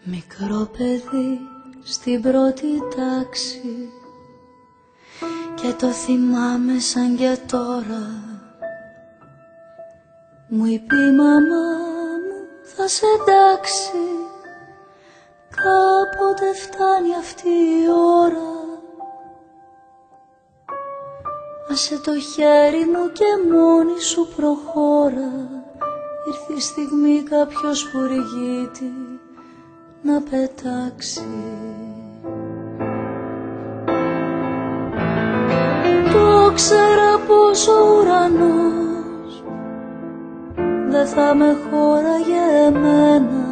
Μικρό παιδί στην πρώτη τάξη και το θυμάμαι σαν και τώρα. Μου είπε η μαμά μου θα σε εντάξει, κάποτε φτάνει αυτή η ώρα. Άσε το χέρι μου και μόνη σου προχώρα, ήρθε η στιγμή κάποιος πουργίτη να πετάξει. Το ξέρα πως ο ουρανός δεν θα με χώραγε εμένα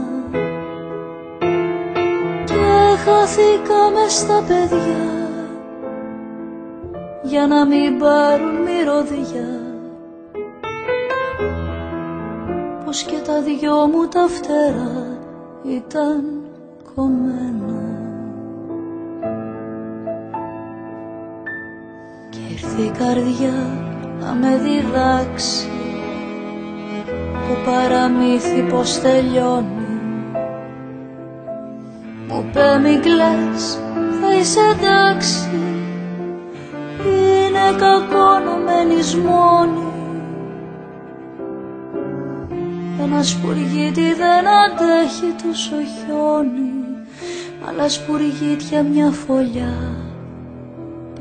και χάθηκα μες στα παιδιά για να μην πάρουν μυρωδιά. Πως και τα δυο μου τα φτερά ήταν κομμένα και ήρθε η καρδιά να με διδάξει το παραμύθι πως τελειώνει. Μου είπε μη κλαις, θα είσαι εντάξει, είναι κακό να μένεις μόνη. Ένα σπουργίτι δεν αντέχει τόσο χιόνι, αλλά σπουργίτια μια φωλιά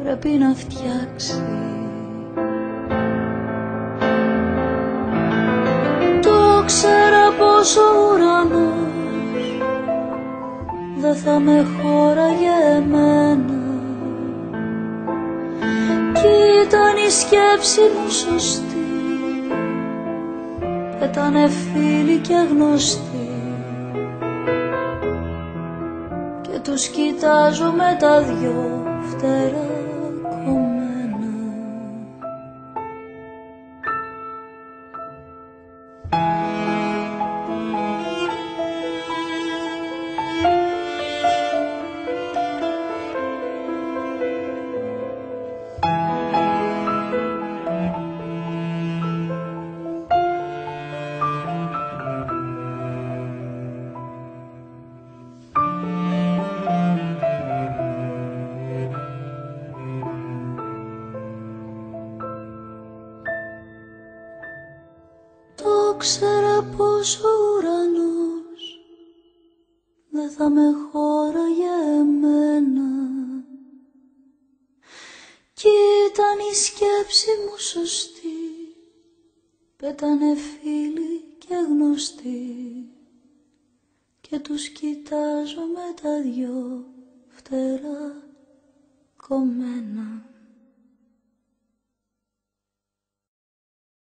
πρέπει να φτιάξει. Το ξέρα πως ο ουρανός δεν θα με χώραγε εμένα κι ήταν η σκέψη μου σωστή. Πέτανε φίλοι και γνωστοί και τους κοιτάζω με τα δυο φτερά κομμένα. Ξέρα πως ο ουρανός δεν θα με χώραγε εμένα κι ήταν η σκέψη μου σωστή. Πέτανε φίλοι και γνωστοί και τους κοιτάζω με τα δυο φτερά κομμένα.